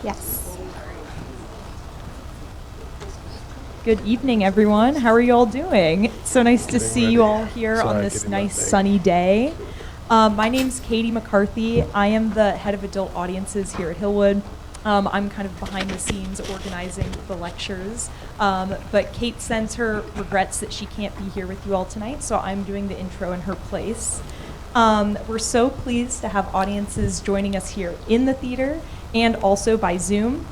Yes. Good evening, everyone. How are you all doing? It's so nice to see you all here on this nice sunny day. My name's Katie McCarthy. I am the head of adult audiences here at Hillwood. I'm kind of behind the scenes organizing the lectures, but Kate sends her regrets that she can't be here with you all tonight, so I'm doing the intro in her place. We're so pleased to have audiences joining us here in the theater and also by Zoom.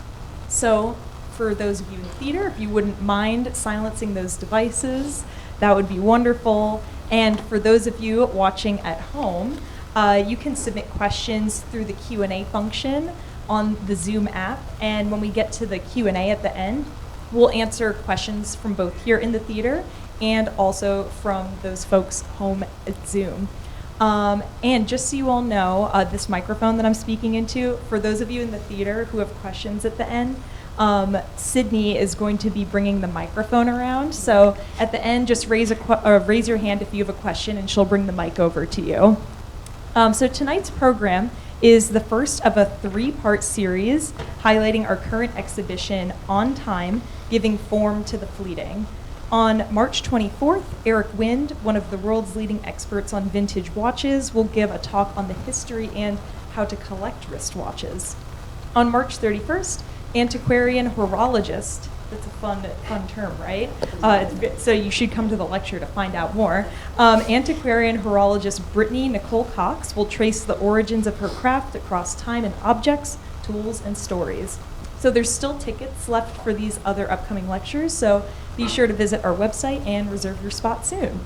So for those of you in the theater, if you wouldn't mind silencing those devices, that would be wonderful. And for those of you watching at home, you can submit questions through the Q&A function on the Zoom app. And when we get to the Q&A at the end, we'll answer questions from both here in the theater and also from those folks home at Zoom. And just so you all know, this microphone that I'm speaking into, for those of you in the theater who have questions at the end, Sydney is going to be bringing the microphone around. So at the end, just raise your hand if you have a question, and she'll bring the mic over to you. So tonight's program is the first of a 3-part series highlighting our current exhibition, On Time, Giving Form to the Fleeting. On March 24th, Eric Wind, one of the world's leading experts on vintage watches, will give a talk on the history and how to collect wristwatches. On March 31st, antiquarian horologist, that's a fun term, right? So you should come to the lecture to find out more. Antiquarian horologist Brittany Nicole Cox will trace the origins of her craft across time and objects, tools, and stories. So there's still tickets left for these other upcoming lectures, so be sure to visit our website and reserve your spot soon.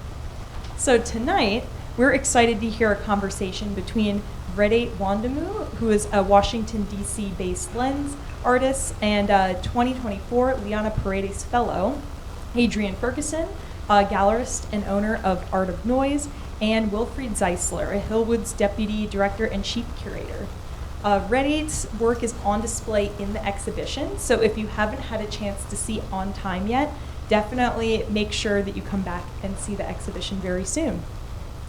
So tonight, we're excited to hear a conversation between Redeat Wondemu, who is a Washington, D.C. based lens artist and 2024 Liana Paredes Fellow, Adrian Ferguson, a gallerist and owner of Art of Noise, and Wilfried Zeisler, Hillwood's Deputy Director and Chief Curator. Redeat's work is on display in the exhibition, so if you haven't had a chance to see On Time yet, definitely make sure that you come back and see the exhibition very soon.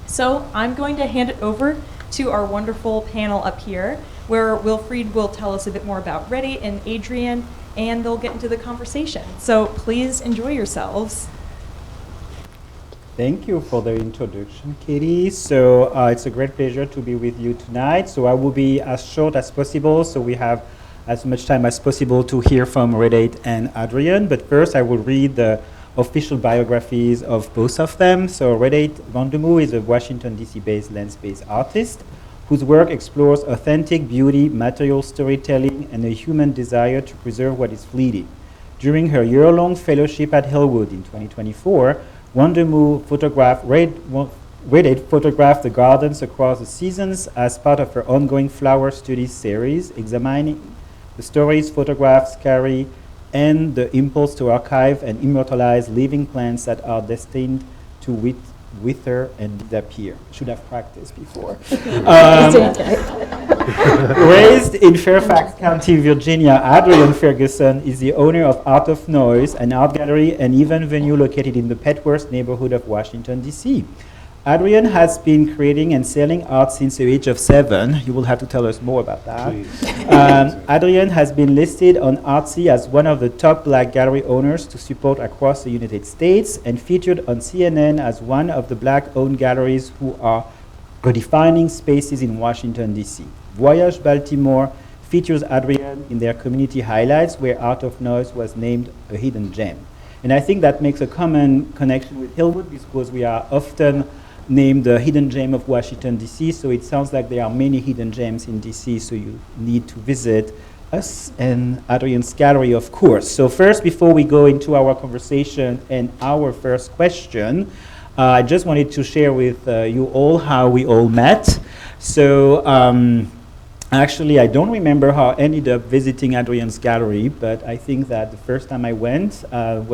So I'm going to hand it over to our wonderful panel up here, where Wilfried will tell us a bit more about Redeat and Adrian, and they'll get into the conversation. So please enjoy yourselves. Thank you for the introduction, Katie. So it's a great pleasure to be with you tonight. So I will be as short as possible, so we have as much time as possible to hear from Redeat and Adrian. But first, I will read the official biographies of both of them. So Redeat Wondemu is a Washington, D.C.-based lens-based artist whose work explores authentic beauty, material storytelling, and a human desire to preserve what is fleeting. During her year-long fellowship at Hillwood in 2024, Wondemu Redeat photographed the gardens across the seasons as part of her ongoing flower studies series, examining the stories photographs carry and the impulse to archive and immortalize living plants that are destined to wither and disappear. Should have practiced before. Raised in Fairfax County, Virginia, Adrian Ferguson is the owner of Art of Noise, an art gallery and event venue located in the Petworth neighborhood of Washington, D.C. Adrian has been creating and selling art since the age of 7. You will have to tell us more about that. Adrian has been listed on Artsy as one of the top Black gallery owners to support across the United States and featured on CNN as one of the Black-owned galleries who are redefining spaces in Washington, D.C. Voyage Baltimore features Adrian in their community highlights, where Art of Noise was named a hidden gem. And I think that makes a common connection with Hillwood because we are often named the hidden gem of Washington, D.C., so it sounds like there are many hidden gems in D.C., so you need to visit us and Adrian's gallery, of course. So first, before we go into our conversation and our first question, I just wanted to share with you all how we all met. So actually, I don't remember how I ended up visiting Adrian's gallery, but I think that the first time I went it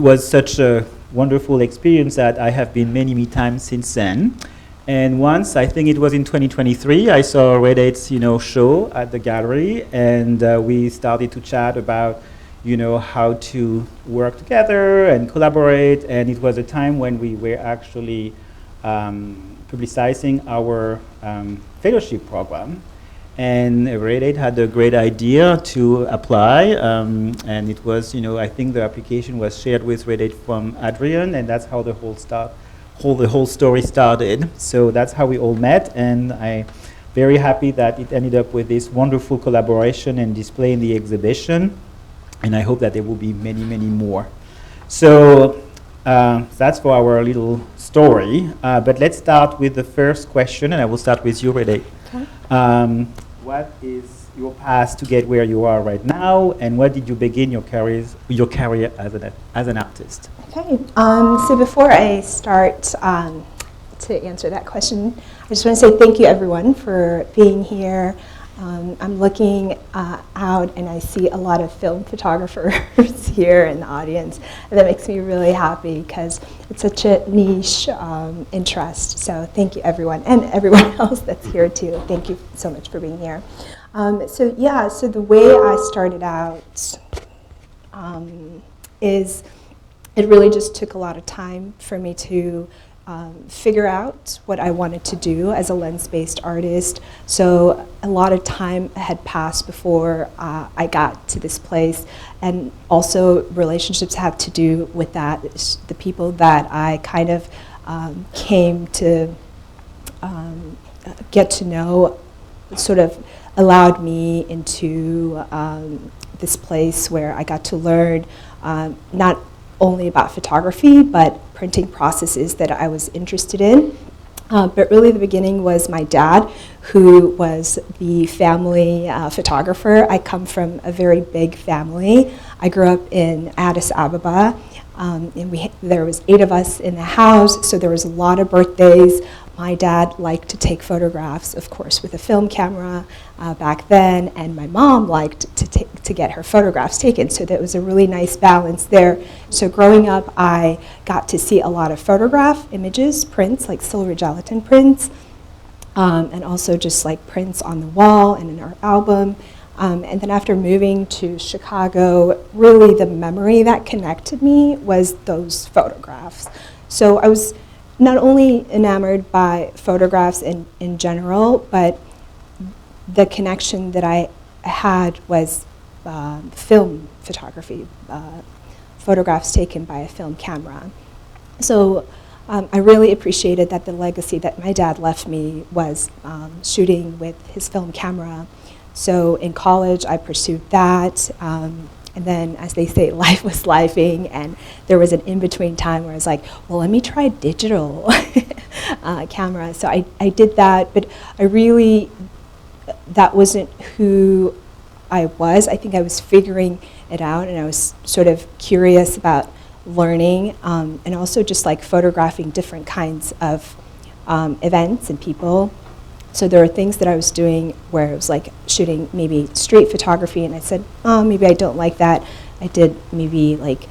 was such a wonderful experience that I have been many times since then. And once, I think it was in 2023, I saw Redeat's show at the gallery, and we started to chat about how to work together and collaborate. And it was a time when we were actually publicizing our fellowship program. And Redeat had a great idea to apply, and it was, I think the application was shared with Redeat from Adrian, and that's how the whole story started. So that's how we all met, and I'm very happy that it ended up with this wonderful collaboration and display in the exhibition, and I hope that there will be many, many more. So that's for our little story, but let's start with the first question, and I will start with you, Redeat. Okay. What is your path to get where you are right now, and what did you begin your career as an artist? Okay, so before I start to answer that question, I just want to say thank you everyone for being here. I'm looking out and I see a lot of film photographers here in the audience, and that makes me really happy because it's such a niche interest. So thank you everyone, and everyone else that's here too. Thank you so much for being here. So the way I started out is it really just took a lot of time for me to figure out what I wanted to do as a lens-based artist. So a lot of time had passed before I got to this place, and also relationships have to do with that. The people that I kind of came to get to know sort of allowed me into this place where I got to learn not only about photography, but printing processes that I was interested in. But really the beginning was my dad, who was the family photographer. I come from a very big family. I grew up in Addis Ababa, and there was 8 of us in the house, so there was a lot of birthdays. My dad liked to take photographs, of course, with a film camera back then, and my mom liked to get her photographs taken, so that was a really nice balance there. So growing up, I got to see a lot of photograph images, prints, like silver gelatin prints, and also just like prints on the wall and in our album. And then after moving to Chicago, really the memory that connected me was those photographs. So I was not only enamored by photographs in general, but the connection that I had was film photography, photographs taken by a film camera. So I really appreciated that the legacy that my dad left me was shooting with his film camera. So in college, I pursued that. And then, as they say, life was lifing, and there was an in-between time where I was like, well, let me try digital camera. So I did that, but that wasn't who I was. I think I was figuring it out, and I was sort of curious about learning, and also just like photographing different kinds of events and people. So there were things that I was doing where it was like shooting maybe street photography, and I said, oh, maybe I don't like that. I did maybe like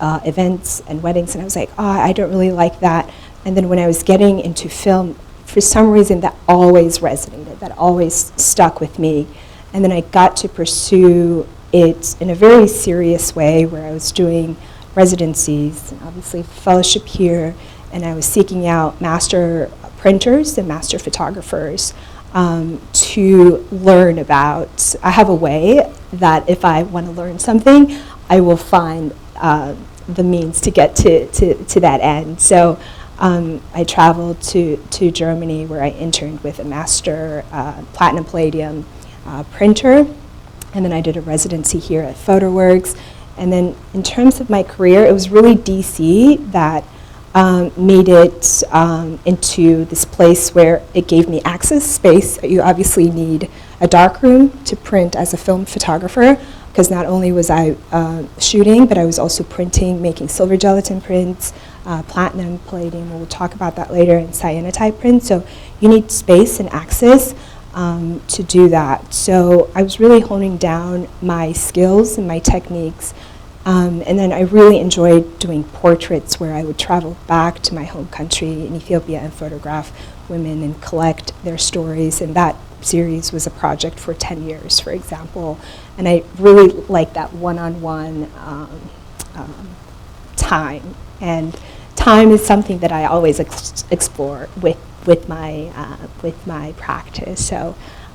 events and weddings, and I was like, oh, I don't really like that. And then when I was getting into film, for some reason that always resonated, that always stuck with me. And then I got to pursue it in a very serious way, where I was doing residencies, and obviously fellowship here, and I was seeking out master printers and master photographers to learn about. I have a way that if I want to learn something, I will find the means to get to that end. So I traveled to Germany, where I interned with a master platinum palladium printer, and then I did a residency here at PhotoWorks. And then in terms of my career, it was really DC that made it into this place where it gave me access space. You obviously need a darkroom to print as a film photographer, because not only was I shooting, but I was also printing, making silver gelatin prints, platinum, palladium, we'll talk about that later, and cyanotype prints. So you need space and access to do that. So I was really honing down my skills and my techniques. And then I really enjoyed doing portraits, where I would travel back to my home country in Ethiopia and photograph women and collect their stories. And that series was a project for 10 years, for example. And I really liked that one-on-one time. And time is something that I always explore with my practice. So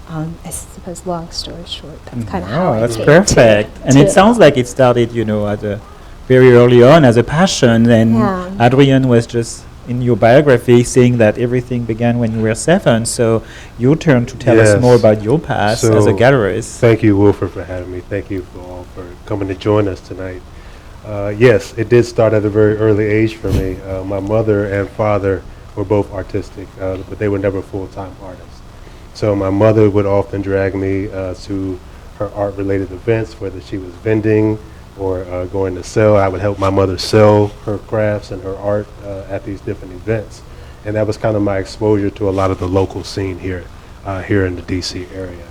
I suppose, long story short, that's kind of how I That's came perfect. And it sounds like it started, at a very early on as a passion. And Yeah. Adrian was just in your biography saying that everything began when you were 7. So your turn to tell us more about your past as a gallerist. Thank you, Wilford, for having me. Thank you all for coming to join us tonight. Yes, it did start at a very early age for me. My mother and father were both artistic, but they were never full-time artists. So my mother would often drag me to her art-related events, whether she was vending or going to sell. I would help my mother sell her crafts and her art at these different events. And that was kind of my exposure to a lot of the local scene here in the DC area.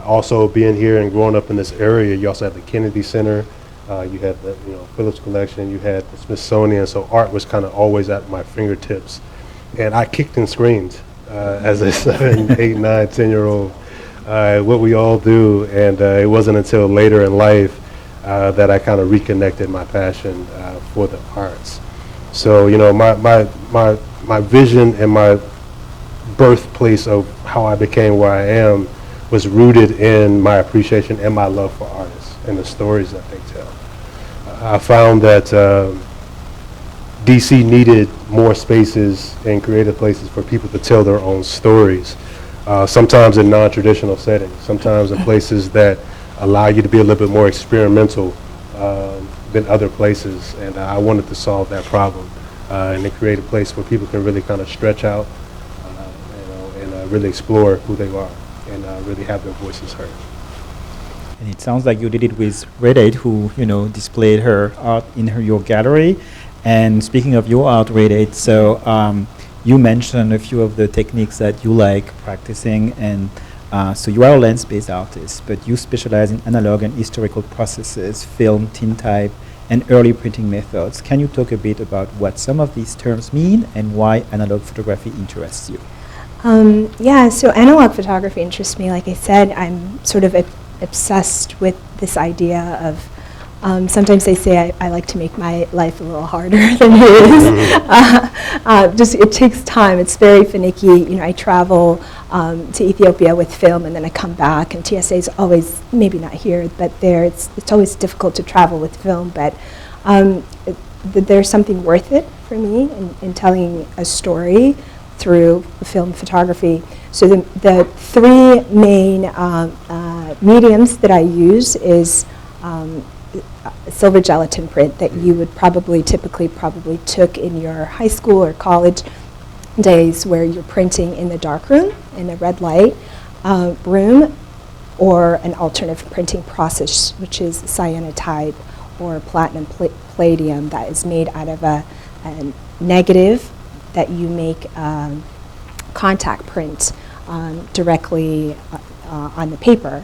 Also being here and growing up in this area, you also had the Kennedy Center, you had the Phillips Collection, you had the Smithsonian, so art was kind of always at my fingertips. And I kicked and screamed as a 7, 8, 9, 10-year-old, what we all do. And it wasn't until later in life that I kind of reconnected my passion for the arts. So, my vision and my birthplace of how I became where I am was rooted in my appreciation and my love for artists and the stories that they tell. I found that DC needed more spaces and creative places for people to tell their own stories, sometimes in non-traditional settings, sometimes in places that allow you to be a little bit more experimental than other places. And I wanted to solve that problem and to create a place where people can really kind of stretch out and really explore who they are and really have their voices heard. And it sounds like you did it with Redeat, who displayed her art in your gallery. And speaking of your art, Redeat, so you mentioned a few of the techniques that you like practicing, and so you are a lens-based artist, but you specialize in analog and historical processes, film, tintype, and early printing methods. Can you talk a bit about what some of these terms mean and why analog photography interests you? So analog photography interests me. Like I said, I'm sort of obsessed with this idea of, sometimes they say I like to make my life a little harder than it is. It takes time. It's very finicky. I travel to Ethiopia with film, and then I come back, and TSA is always, maybe not here, but there. It's always difficult to travel with film, but there's something worth it for me in telling a story through film photography. So the three main mediums that I use is silver gelatin print that you would probably took in your high school or college days, where you're printing in the dark room, in the red light room, or an alternative printing process, which is cyanotype or platinum palladium, that is made out of a negative that you make contact print directly on the paper.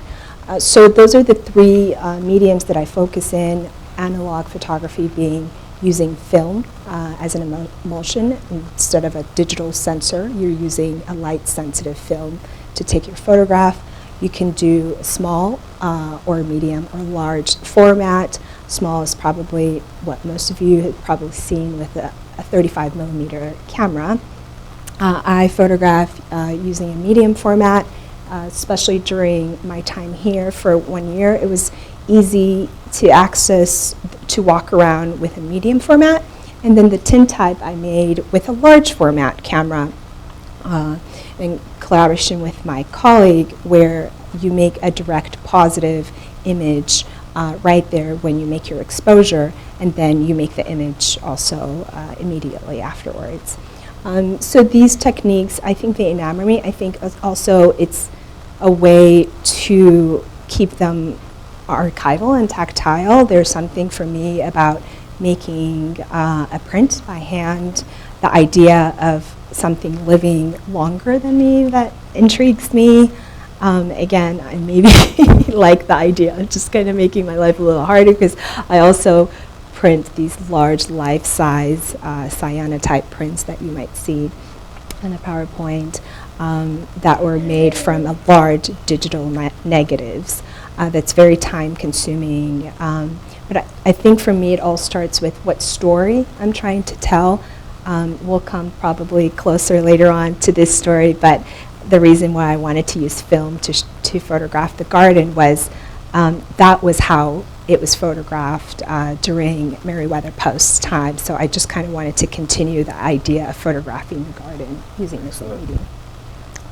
So those are the three mediums that I focus in, analog photography being using film as an emulsion. Instead of a digital sensor, you're using a light-sensitive film to take your photograph. You can do small or medium or large format. Small is probably what most of you have probably seen with a 35 millimeter camera. I photograph using a medium format. Especially during my time here for 1 year, it was easy to access, to walk around with a medium format. And then the tintype I made with a large format camera in collaboration with my colleague, where you make a direct positive image right there when you make your exposure, and then you make the image also immediately afterwards. So these techniques, I think they enamor me. I think also it's a way to keep them archival and tactile. There's something for me about making a print by hand, the idea of something living longer than me that intrigues me. Again, I maybe like the idea of just kind of making my life a little harder, because I also print these large life-size cyanotype prints that you might see in a PowerPoint that were made from a large digital negatives. That's very time-consuming. But I think for me it all starts with what story I'm trying to tell. We'll come probably closer later on to this story, but the reason why I wanted to use film to photograph the garden was that was how it was photographed during Meriwether Post's time. So I just kind of wanted to continue the idea of photographing the garden using this medium.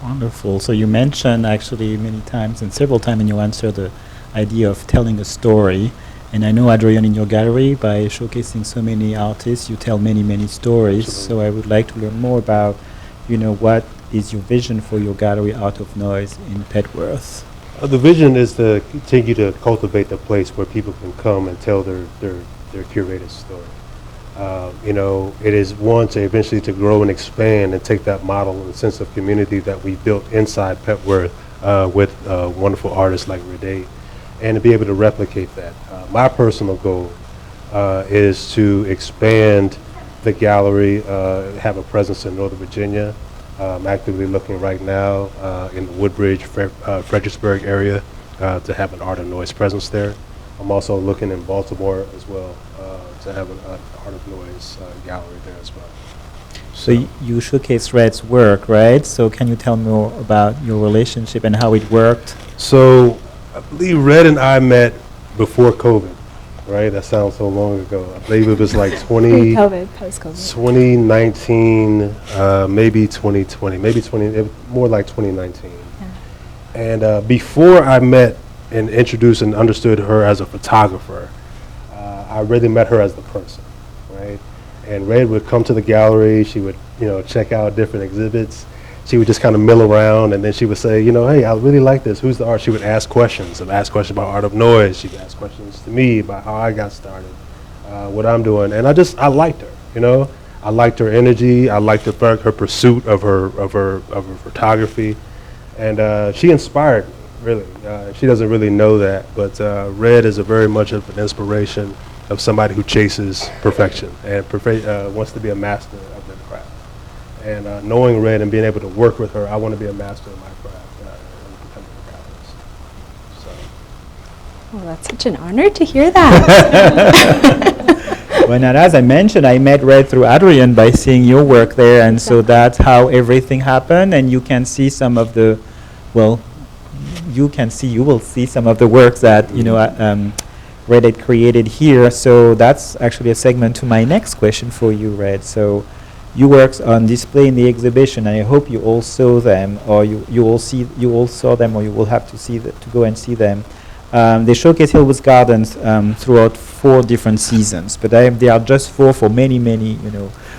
Wonderful. So you mentioned actually many times and several times in your answer the idea of telling a story. And I know, Adrian, in your gallery, by showcasing so many artists, you tell many, many stories. Absolutely. So I would like to learn more about, what is your vision for your gallery, Art of Noise, in Petworth? The vision is to continue to cultivate the place where people can come and tell their curated story. It is one to eventually to grow and expand and take that model and sense of community that we built inside Petworth with wonderful artists like Redeat, and to be able to replicate that. My personal goal is to expand the gallery, have a presence in Northern Virginia. I'm actively looking right now in the Woodbridge, Fredericksburg area to have an Art of Noise presence there. I'm also looking in Baltimore as well to have an Art of Noise gallery there as well. So you showcase Red's work, right? So can you tell me more about your relationship and how it worked? So I believe Red and I met before COVID, right? That sounds so long ago. I believe it was like Pre-COVID, post-COVID. 2019, maybe 2020, more like 2019. Yeah. And before I met and introduced and understood her as a photographer, I really met her as the person, right? And Red would come to the gallery. She would, check out different exhibits. She would just kind of mill around, and then she would say, hey, I really like this. Who's the art? She would ask questions. About Art of Noise. She would ask questions to me about how I got started, what I'm doing, and I liked her. I liked her energy. I liked her pursuit of her photography, and she inspired me. Really, she doesn't really know that, but Red is very much of an inspiration of somebody who chases perfection and wants to be a master of their craft. And knowing Red and being able to work with her, I want to be a master of my craft and become a artist. So. Well, that's such an honor to hear that. Well, and as I mentioned, I met Red through Adrian by seeing your work there, and so that's how everything happened. And you can see some of the, you will see some of the works that Red had created here. So that's actually a segment to my next question for you, Red. So your works on display in the exhibition, and I hope you all saw them, or you all saw them, or you will have to go and see them. They showcase Hillwood Gardens throughout 4 different seasons, but they are just 4 for many,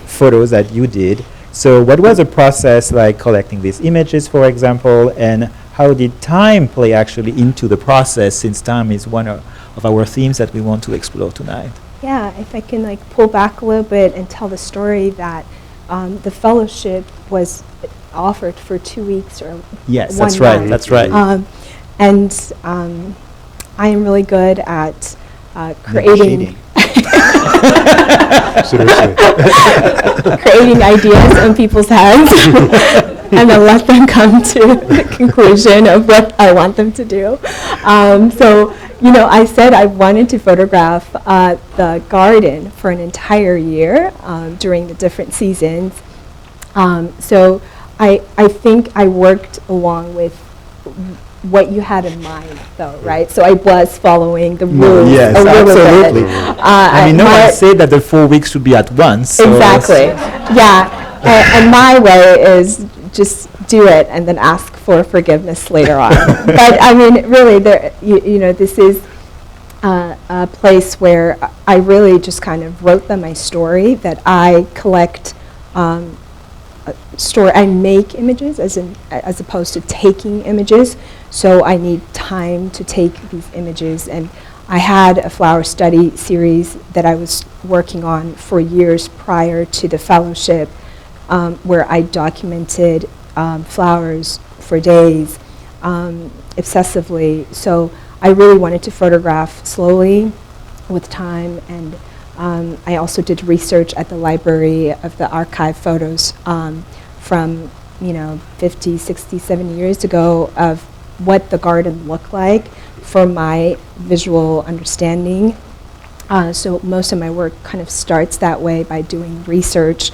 photos that you did. So what was the process like collecting these images, for example, and how did time play actually into the process, since time is one of our themes that we want to explore tonight? Yeah, if I can pull back a little bit and tell the story that the fellowship was offered for 2 weeks or yes, 1 that's right. month. That's right. And I am really good at creating creating ideas in people's heads and then let them come to the conclusion of what I want them to do. So, I said I wanted to photograph the garden for an entire year during the different seasons. So I think I worked along with what you had in mind, though, right? So I was following the rules yes, a little absolutely. bit. No one said that the 4 weeks should be at once. So exactly. Yeah. And my way is just do it and then ask for forgiveness later on. But I mean, really, this is a place where I really just kind of wrote them my story, that I collect I make images as opposed to taking images. So I need time to take these images, and I had a flower study series that I was working on for years prior to the fellowship, where I documented flowers for days obsessively. So I really wanted to photograph slowly with time, and I also did research at the library of the archive photos from 50, 60, 70 years ago of what the garden looked like for my visual understanding. So most of my work kind of starts that way, by doing research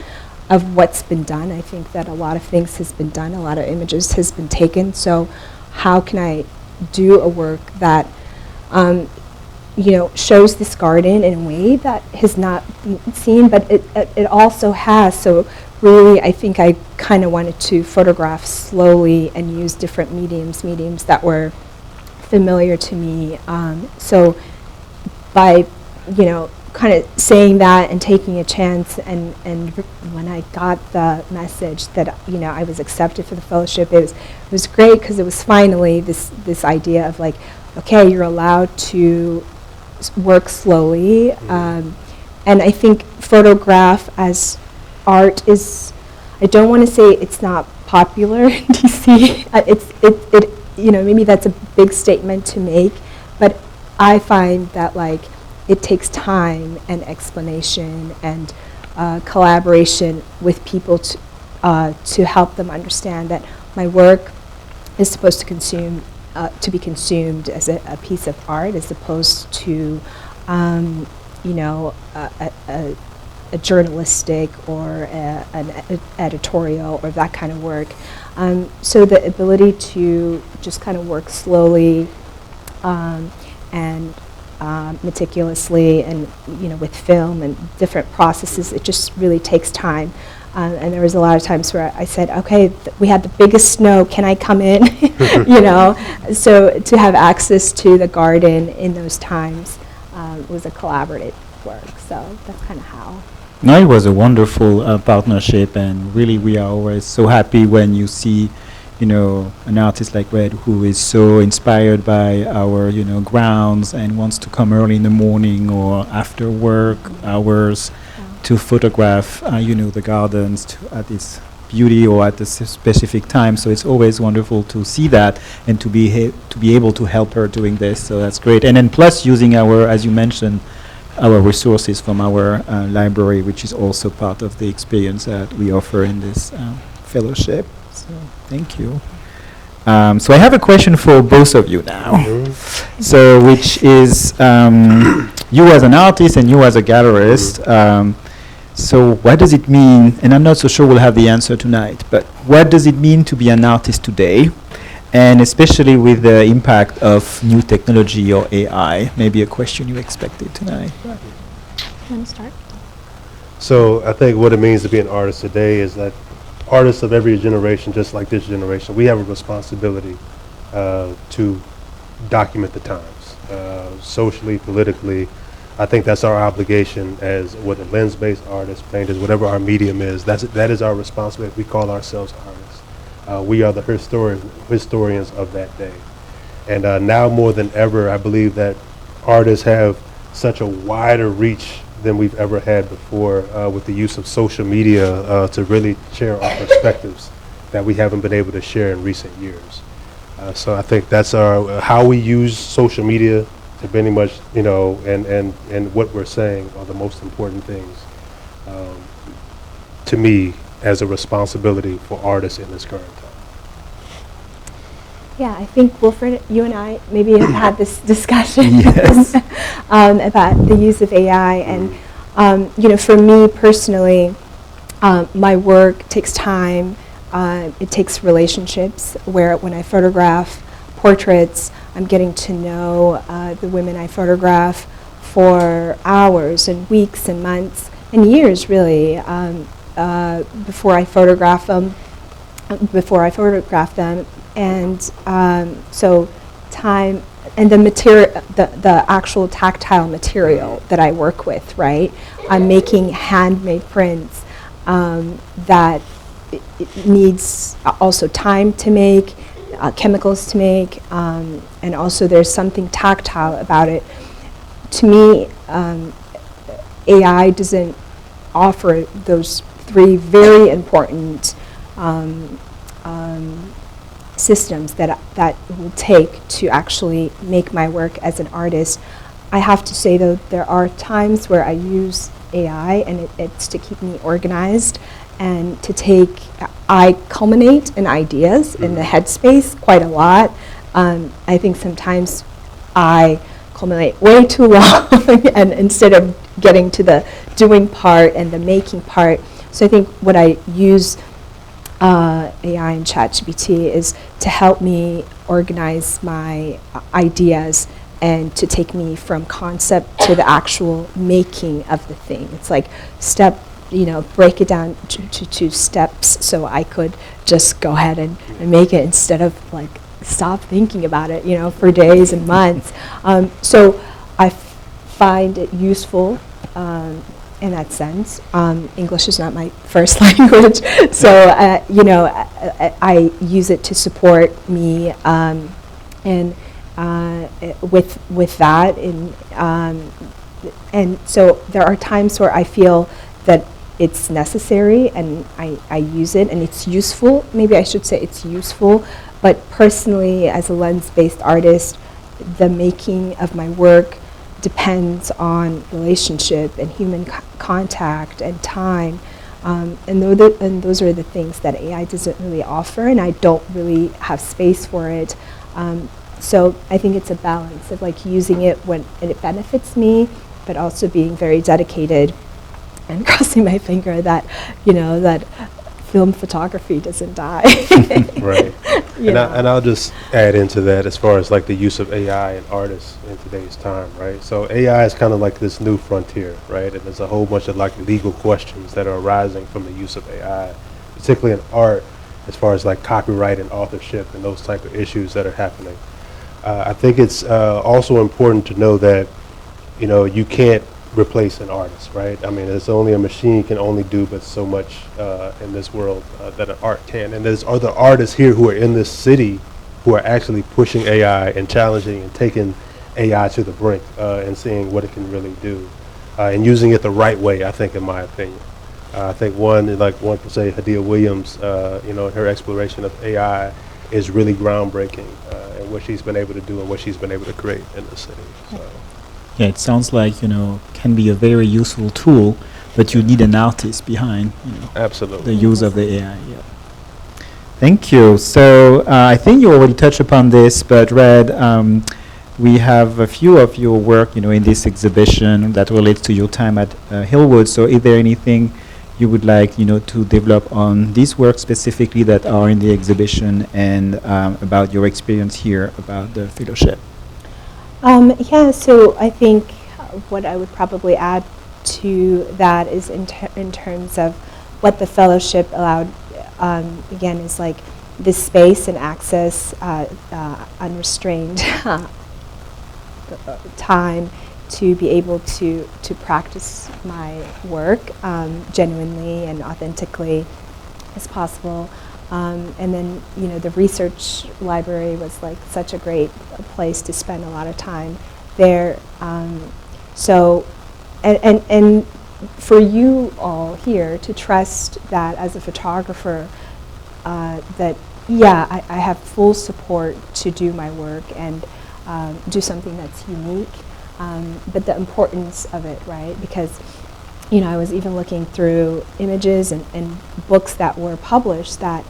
of what's been done. I think that a lot of things has been done, a lot of images has been taken. So how can I do a work that shows this garden in a way that has not been seen, but it also has. So really, I think I kind of wanted to photograph slowly and use different mediums that were familiar to me. So by, kind of saying that and taking a chance, and when I got the message that, I was accepted for the fellowship, it was great, because it was finally this idea of like, okay, you're allowed to work slowly. And I think photograph as art is, I don't want to say it's not popular in DC. Maybe that's a big statement to make, but I find that like it takes time and explanation and collaboration with people to help them understand that my work is supposed to be consumed as a piece of art, as opposed to a journalistic or an editorial or that kind of work. So the ability to just kind of work slowly and meticulously, and with film and different processes, it just really takes time. And there was a lot of times where I said, okay, we had the biggest snow, can I come in? So to have access to the garden in those times was a collaborative work. So that's kind of how. No, it was a wonderful partnership, and really we are always so happy when you see, an artist like Red who is so inspired by our, grounds and wants to come early in the morning or after work hours to photograph, the gardens at its beauty or at a specific time. So it's always wonderful to see that and to be able to help her doing this. So that's great. And then plus using our, as you mentioned, our resources from our library, which is also part of the experience that we offer in this fellowship. So thank you. So I have a question for both of you now. So which is you as an artist and you as a gallerist. So what does it mean, and I'm not so sure we'll have the answer tonight, but what does it mean to be an artist today? And especially with the impact of new technology or AI, maybe a question you expected tonight. You want to start? So I think what it means to be an artist today is that artists of every generation, just like this generation, we have a responsibility to document the times, socially, politically. I think that's our obligation as whether lens-based artists, painters, whatever our medium is. That is our responsibility. We call ourselves artists. We are the historians of that day. And now more than ever, I believe that artists have such a wider reach than we've ever had before with the use of social media to really share our perspectives that we haven't been able to share in recent years. So I think that's how we use social media to pretty much, and what we're saying are the most important things to me as a responsibility for artists in this current time. Yeah, I think Wilfred, you and I maybe have had this discussion Yes. about the use of AI, and for me personally, my work takes time. It takes relationships. Where when I photograph portraits, I'm getting to know the women I photograph for hours and weeks and months and years, really, before I photograph them. And so time and the material, the actual tactile material that I work with, right? I'm making handmade prints that it needs also time to make, chemicals to make, and also there's something tactile about it. To me, AI doesn't offer those three very important systems that it will take to actually make my work as an artist. I have to say, though, there are times where I use AI, and it's to keep me organized and I culminate in ideas in the headspace quite a lot. I think sometimes I culminate way too long and instead of getting to the doing part and the making part. So I think what I use AI and ChatGPT is to help me organize my ideas and to take me from concept to the actual making of the thing. It's like break it down to steps so I could just go ahead and make it instead of like stop thinking about it, for days and months. So I find it useful in that sense. English is not my first language, so I use it to support me and with that, and so there are times where I feel that it's necessary and I use it and it's useful. Maybe I should say it's useful, but personally, as a lens-based artist, the making of my work depends on relationship and human contact and time, and those are the things that AI doesn't really offer, and I don't really have space for it. So I think it's a balance of like using it when it benefits me, but also being very dedicated and crossing my finger that that film photography doesn't die. Right. And I'll just add into that as far as like the use of AI and artists in today's time, right? So AI is kind of like this new frontier, right? And there's a whole bunch of like legal questions that are arising from the use of AI, particularly in art, as far as like copyright and authorship and those type of issues that are happening. I think it's also important to know that, you can't replace an artist, right? I mean, it's only a machine can only do but so much in this world that an art can. And there's other artists here who are in this city who are actually pushing AI and challenging and taking AI to the brink and seeing what it can really do and using it the right way, I think, in my opinion. I think one could say Hadia Williams, her exploration of AI is really groundbreaking in what she's been able to do and what she's been able to create in the city. So. Yeah, it sounds like, can be a very useful tool, but you need an artist behind, Absolutely. the use of the AI. Yeah. Thank you. So I think you already touched upon this, but Red, we have a few of your work, in this exhibition that relates to your time at Hillwood. So is there anything you would like, to develop on this work specifically that are in the exhibition and about your experience here about the fellowship? So I think what I would probably add to that is in terms of what the fellowship allowed, again, is like this space and access, unrestrained time to be able to practice my work genuinely and authentically as possible. And then, the research library was like such a great place to spend a lot of time there. So, and for you all here to trust that as a photographer, that, I have full support to do my work and do something that's unique, but the importance of it, right? Because, I was even looking through images and books that were published that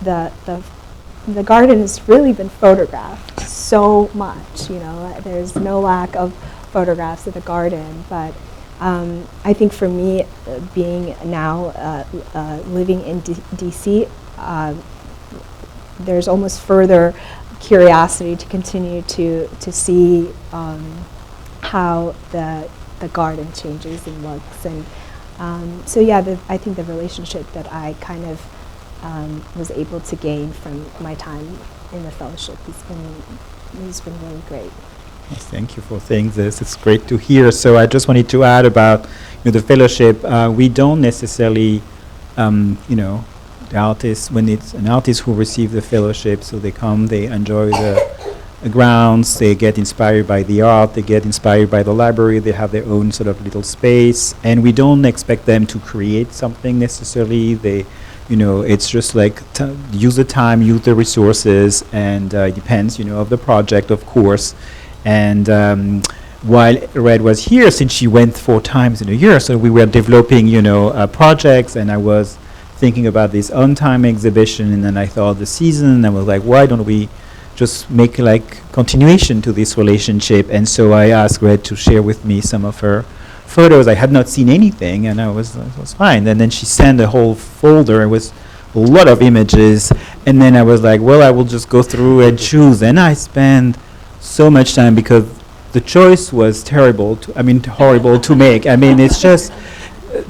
the garden has really been photographed so much. There's no lack of photographs of the garden, but I think for me, being now living in DC, there's almost further curiosity to continue to see how the garden changes and looks, and I think the relationship that I kind of was able to gain from my time in the fellowship has been really great. Yes, thank you for saying this. It's great to hear. So I just wanted to add about the fellowship. We don't necessarily, the artists, when it's an artist who receives the fellowship, so they come, they enjoy the grounds, they get inspired by the art, they get inspired by the library, they have their own sort of little space, and we don't expect them to create something necessarily. They, it's just like use the time, use the resources, and it depends, of the project, of course. And while Red was here, since she went 4 times in a year, so we were developing, projects, and I was thinking about this on-time exhibition, and then I thought the season, I was like, why don't we just make like continuation to this relationship? And so I asked Red to share with me some of her photos. I had not seen anything, and I was fine. And then she sent a whole folder. It was a lot of images, and then I was like, well, I will just go through and choose. And I spent so much time because the choice was terrible. Horrible to make. It's just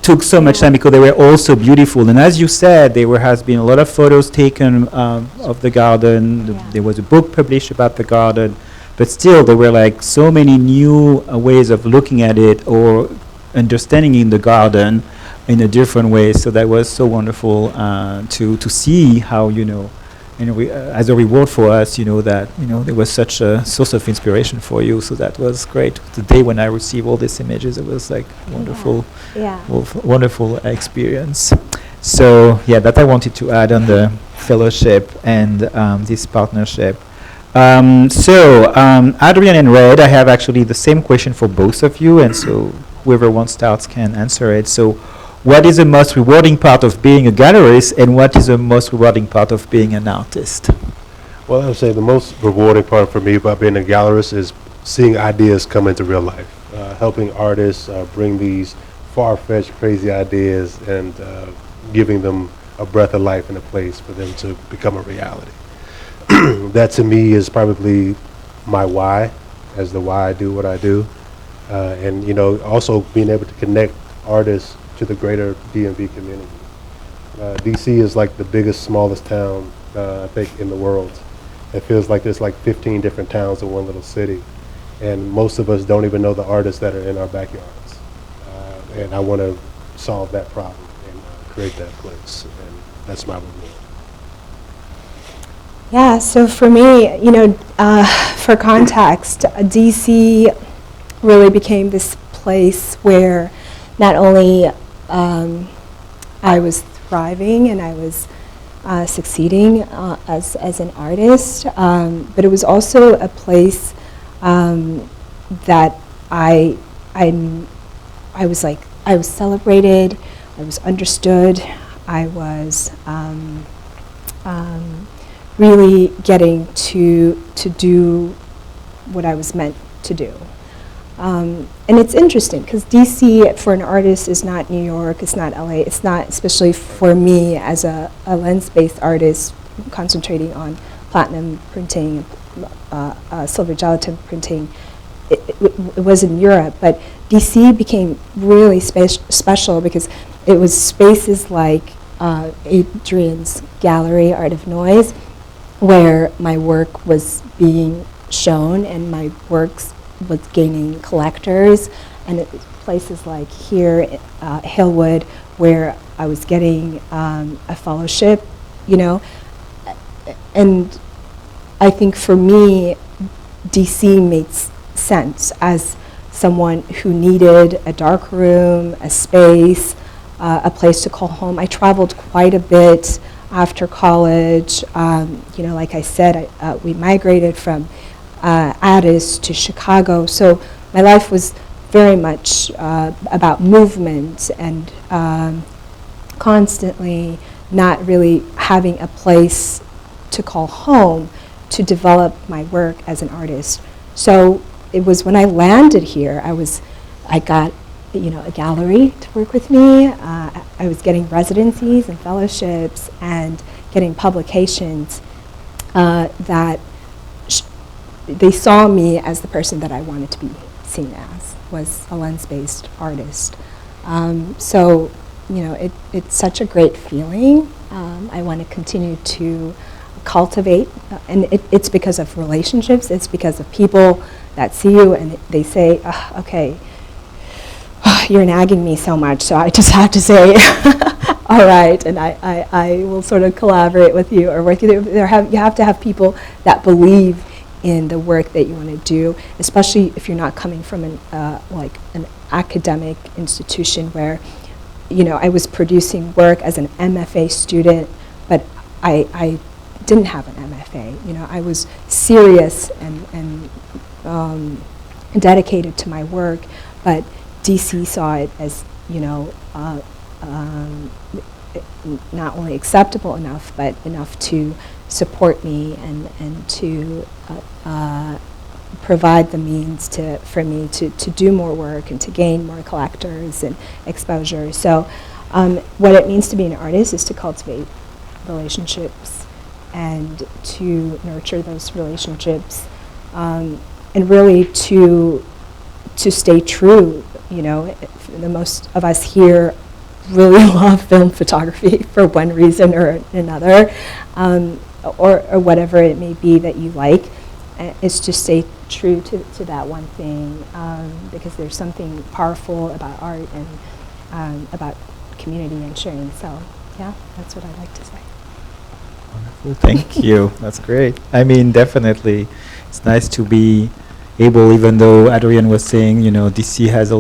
took so much time because they were all so beautiful. And as you said, has been a lot of photos taken of the garden. There was a book published about the garden. But still, there were like so many new ways of looking at it or understanding in the garden in a different way. So that was so wonderful to see how as a reward for us, that there was such a source of inspiration for you. So that was great. The day when I received all these images, it was like wonderful, wonderful experience. So that I wanted to add on the fellowship and this partnership. Adrian and Red, I have actually the same question for both of you, and so whoever wants starts can answer it. So, what is the most rewarding part of being a gallerist, and what is the most rewarding part of being an artist? Well, I would say the most rewarding part for me about being a gallerist is seeing ideas come into real life, helping artists bring these far-fetched, crazy ideas and giving them a breath of life and a place for them to become a reality. That to me is probably my why, as the why I do what I do. And also being able to connect artists to the greater DMV community. DC is like the biggest, smallest town, I think, in the world. It feels like there's like 15 different towns in one little city. And most of us don't even know the artists that are in our backyards. And I want to solve that problem and create that place. And that's my reward. Yeah, so for me, for context, DC really became this place where not only I was thriving and I was succeeding as an artist, but it was also a place that I was celebrated, I was understood, I was really getting to do what I was meant to do. And it's interesting because DC for an artist is not New York, it's not LA, it's not, especially for me as a lens-based artist concentrating on platinum printing, silver gelatin printing. It was in Europe, but DC became really special because it was spaces like Adrian's gallery, Art of Noise, where my work was being shown and my works was gaining collectors, and places like here, Hillwood, where I was getting a fellowship, and I think for me, DC made sense as someone who needed a dark room, a space, a place to call home. I traveled quite a bit after college. Like I said, we migrated from Addis to Chicago, so my life was very much about movement and constantly not really having a place to call home to develop my work as an artist. So it was when I landed here, I got a gallery to work with me. I was getting residencies and fellowships and getting publications that they saw me as the person that I wanted to be seen as, was a lens-based artist. So, it's such a great feeling. I want to continue to cultivate, and it's because of relationships, it's because of people that see you and they say, okay, you're nagging me so much, so I just have to say, all right, and I will sort of collaborate with you or work with you. You have to have people that believe in the work that you want to do, especially if you're not coming from an academic institution where, I was producing work as an MFA student, but I didn't have an MFA. I was serious and dedicated to my work, but DC saw it as, not only acceptable enough, but enough to support me and to provide the means for me to do more work and to gain more collectors and exposure. So what it means to be an artist is to cultivate relationships and to nurture those relationships, and really to stay true. You know, the most of us here really love film photography for one reason or another, or whatever it may be that you like, is to stay true to that one thing, because there's something powerful about art and about community and sharing. So, yeah, that's what I like to say. Wonderful. Thank you. That's great. I mean, definitely, it's nice to be able, even though Adrian was saying, you know, DC has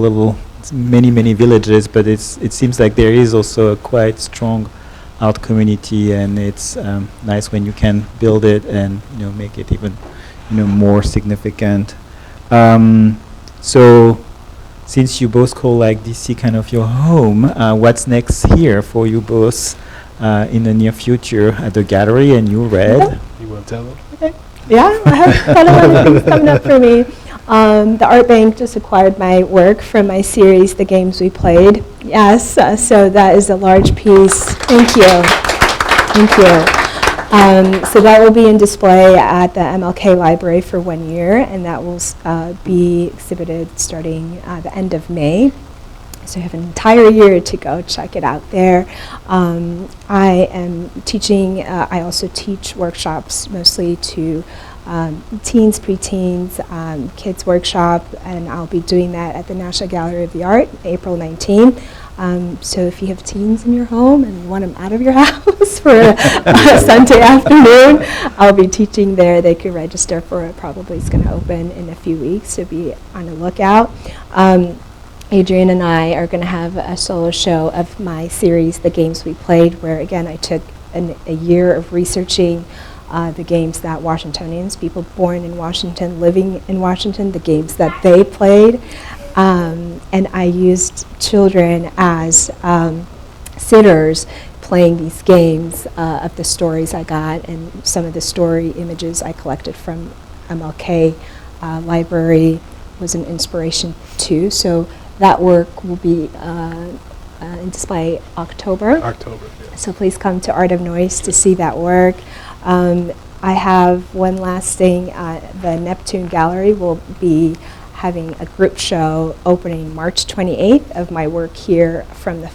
many villages, but it seems like there is also a quite strong art community, and it's nice when you can build it and, you know, make it even, you know, more significant. So since you both call like DC kind of your home, what's next here for you both in the near future at the gallery? And you, Red? You want to tell them? Okay. Yeah, I have quite a lot of things coming up for me. The Art Bank just acquired my work from my series, The Games We Played. Yes, so that is a large piece. Thank you. Thank you. So that will be in display at the MLK Library for 1 year, and that will be exhibited starting the end of May. So you have an entire year to go check it out there. I am teaching, I also teach workshops mostly to teens, preteens, kids workshop, and I'll be doing that at the National Gallery of the Art, April 19th. So if you have teens in your home and you want them out of your house for a Sunday afternoon, I'll be teaching there. They can register for it. Probably it's going to open in a few weeks, so be on the lookout. Adrian and I are going to have a solo show of my series, The Games We Played, where again I took a year of researching the games that Washingtonians, people born in Washington, living in Washington, the games that they played. And I used children as sitters playing these games of the stories I got, and some of the story images I collected from MLK Library was an inspiration too. So that work will be in display October. Yeah. So please come to Art of Noise to see that work. I have one last thing. The Neptune Gallery will be having a group show opening March 28th of my work here from the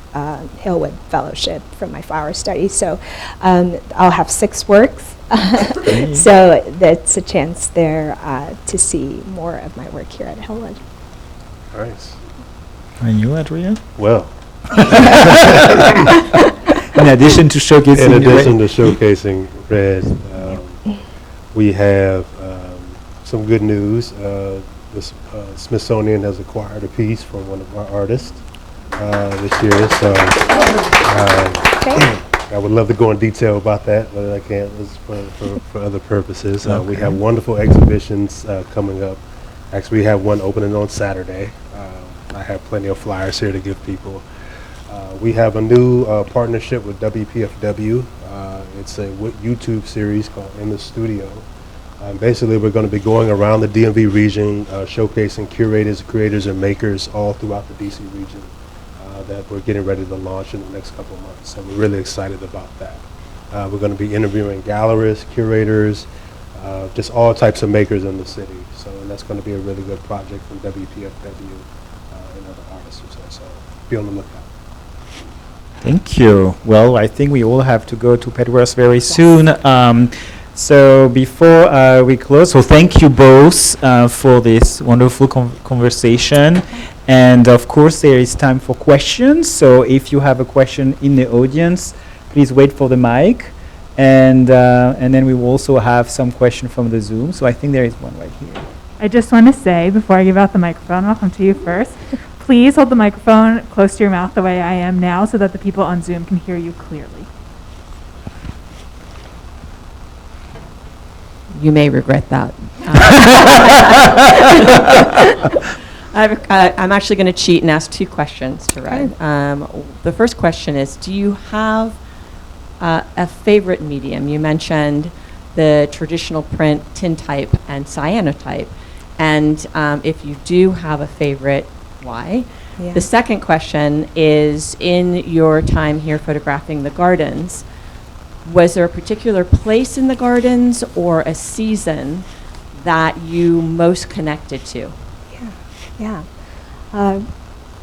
Hillwood Fellowship from my flower study. So I'll have 6 works. So that's a chance there to see more of my work here at Hillwood. Nice. And you, Adrian? Well, in addition to showcasing Red, we have some good news. The Smithsonian has acquired a piece from one of our artists this year. So I would love to go in detail about that, but I can't. It's for other purposes. We have wonderful exhibitions coming up. Actually, we have one opening on Saturday. I have plenty of flyers here to give people. We have a new partnership with WPFW. It's a YouTube series called In the Studio. Basically, we're going to be going around the DMV region, showcasing curators, creators, and makers all throughout the DC region that we're getting ready to launch in the next couple of months. So we're really excited about that. We're going to be interviewing gallerists, curators, just all types of makers in the city. So and that's going to be a really good project from WPFW and other artists. So be on the lookout. Thank you. Well, I think we all have to go to Petworth very soon. So before we close, so thank you both for this wonderful conversation. And of course, there is time for questions. So if you have a question in the audience, please wait for the mic. And then we will also have some question from the Zoom. So I think there is one right here. I just want to say, before I give out the microphone, I'll come to you first. Please hold the microphone close to your mouth the way I am now so that the people on Zoom can hear you clearly. You may regret that. I'm actually going to cheat and ask 2 questions to Red. The first question is, do you have a favorite medium? You mentioned the traditional print, tintype, and cyanotype. And if you do have a favorite, why? Yeah. The second question is, in your time here photographing the gardens, was there a particular place in the gardens or a season that you most connected to?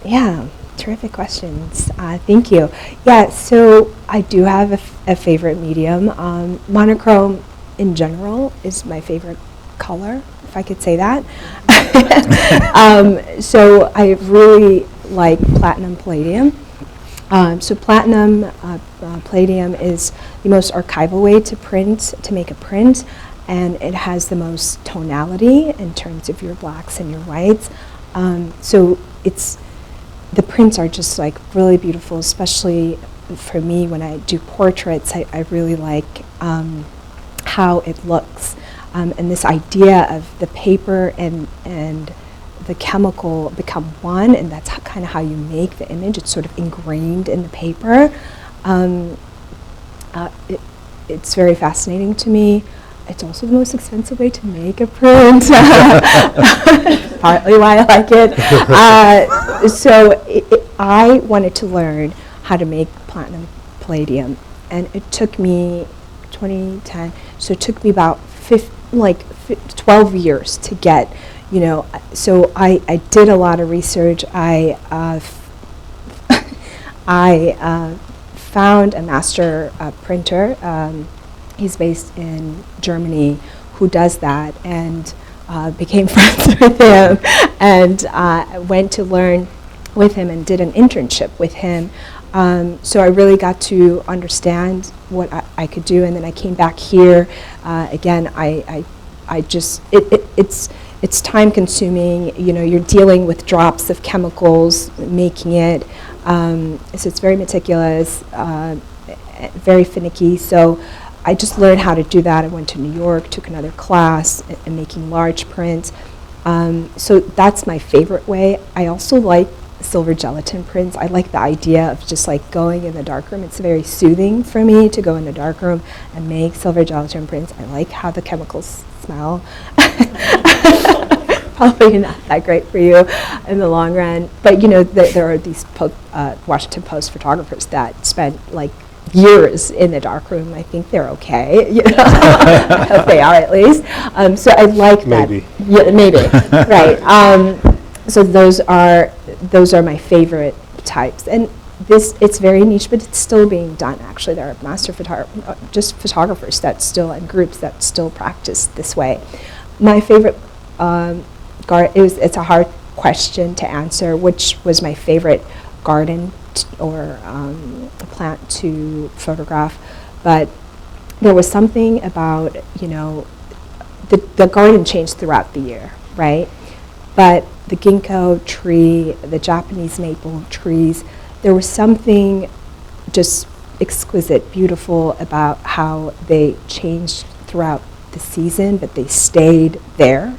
Yeah, terrific questions. Thank you. Yeah, so I do have a favorite medium. Monochrome in general is my favorite color, if I could say that. So I really like platinum palladium. So platinum palladium is the most archival way to make a print, and it has the most tonality in terms of your blacks and your whites. So the prints are just like really beautiful, especially for me when I do portraits. I really like how it looks, and this idea of the paper and the chemical become one, and that's kind of how you make the image. It's sort of ingrained in the paper. It's very fascinating to me. It's also the most expensive way to make a print. Partly why I like it. So I wanted to learn how to make platinum palladium, and it took me 2010. So it took me about 12 years to get. So I did a lot of research. I found a master printer. He's based in Germany, who does that, and became friends with him, and went to learn with him and did an internship with him. So I really got to understand what I could do, and then I came back here. Again, it's time consuming. You're dealing with drops of chemicals, making it. So it's very meticulous, very finicky. So I just learned how to do that. I went to New York, took another class in making large prints. So that's my favorite way. I also like silver gelatin prints. I like the idea of just like going in the darkroom. It's very soothing for me to go in the darkroom and make silver gelatin prints. I like how the chemicals smell. Probably not that great for you in the long run. But there are these Washington Post photographers that spend like years in the darkroom. I think they're okay. I hope they are at least. So I like that. Maybe. Yeah, maybe. Right. So those are my favorite types. And it's very niche, but it's still being done. Actually, there are master photographers that still, and groups that still practice this way. My favorite it's a hard question to answer. Which was my favorite garden or plant to photograph? But there was something about the garden changed throughout the year, right? But the ginkgo tree, the Japanese maple trees, there was something just exquisite, beautiful about how they changed throughout the season, but they stayed there,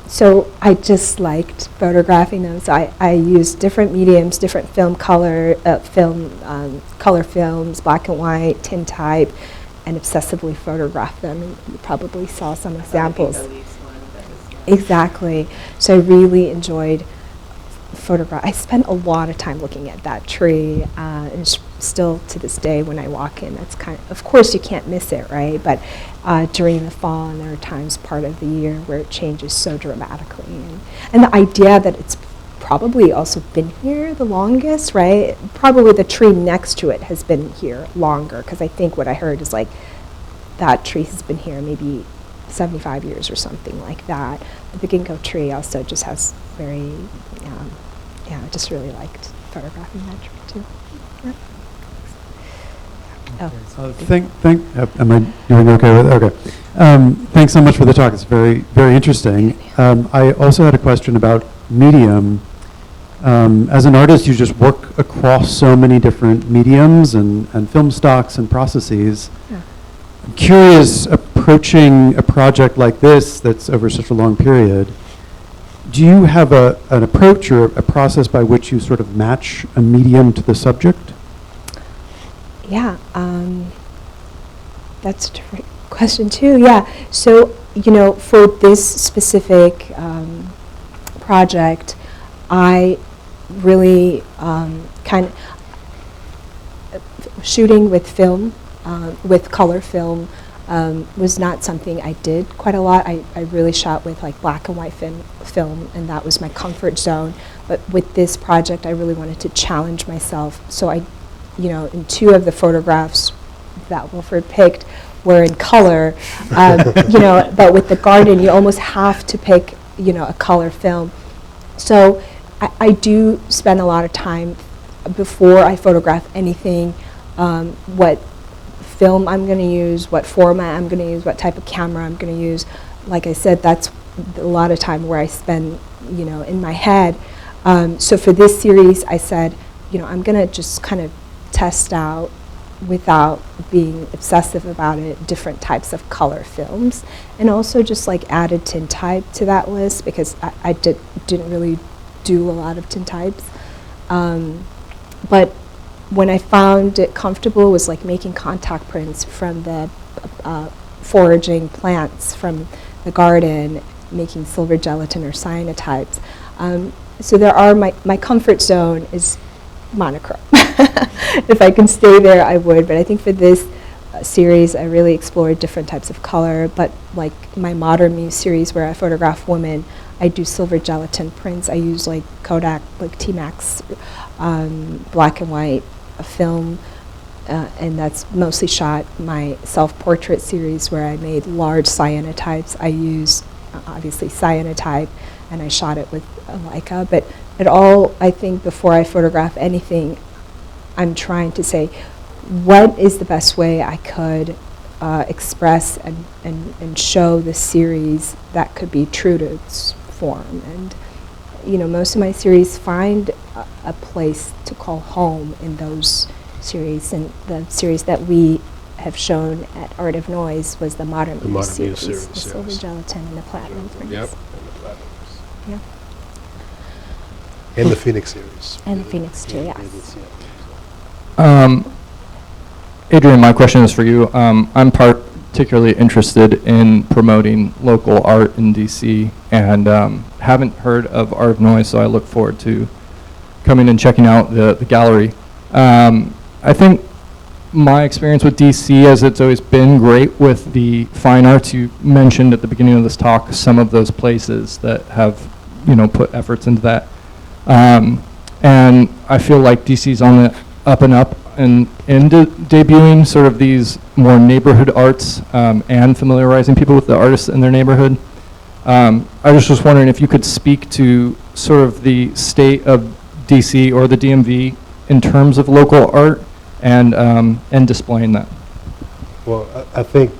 So I just liked photographing them. So I used different mediums, different color films, black and white, tintype, and obsessively photographed them. And you probably saw some examples. Exactly. So I really enjoyed photograph. I spent a lot of time looking at that tree, and still to this day when I walk in, that's of course you can't miss it, right? But during the fall, and there are times part of the year where it changes so dramatically. And the idea that it's probably also been here the longest, right? Probably the tree next to it has been here longer, because I think what I heard is like that tree has been here maybe 75 years or something like that. But the ginkgo tree also just has very, I just really liked photographing that tree too. Yeah. Am I doing okay with it? Okay. Thanks so much for the talk. It's very, very interesting. I also had a question about medium. As an artist, you just work across so many different mediums and film stocks and processes. Yeah. I'm curious, approaching a project like this that's over such a long period, do you have an approach or a process by which you sort of match a medium to the subject? Yeah, that's a different question too. Yeah, so for this specific project, I really kind of shooting with film, with color film, was not something I did quite a lot. I really shot with like black and white film, and that was my comfort zone. But with this project, I really wanted to challenge myself. So I, in 2 of the photographs that Wilfred picked were in color, but with the garden, you almost have to pick, a color film. So I do spend a lot of time before I photograph anything, what film I'm going to use, what format I'm going to use, what type of camera I'm going to use. Like I said, that's a lot of time where I spend, in my head. So for this series, I said, I'm going to just kind of test out, without being obsessive about it, different types of color films, and also just like added tintype to that list because I didn't really do a lot of tintypes. But when I found it comfortable was like making contact prints from the foraging plants from the garden, making silver gelatin or cyanotypes. So there are my comfort zone is monochrome. If I can stay there, I would. But I think for this series, I really explored different types of color. But like my Modern Muse series, where I photograph women, I do silver gelatin prints. I use like Kodak, like T-Max, black and white film, and that's mostly shot. My self-portrait series, where I made large cyanotypes, I use obviously cyanotype, and I shot it with a Leica. But it all, I think, before I photograph anything, I'm trying to say, what is the best way I could express and show the series that could be true to its form? And most of my series find a place to call home in those series. And the series that we have shown at Art of Noise was the Modern Muse series, the silver gelatin and the platinum prints. Yep, and the platinums. Yeah. And the Phoenix series. And the Phoenix too, yes. Adrian, my question is for you. I'm particularly interested in promoting local art in DC, and haven't heard of Art of Noise, so I look forward to coming and checking out the gallery. I think my experience with DC, as it's always been great with the fine arts, you mentioned at the beginning of this talk some of those places that have put efforts into that. And I feel like DC's on the up and up and debuting sort of these more neighborhood arts and familiarizing people with the artists in their neighborhood. I was just wondering if you could speak to sort of the state of DC or the DMV in terms of local art and displaying that. Well, I think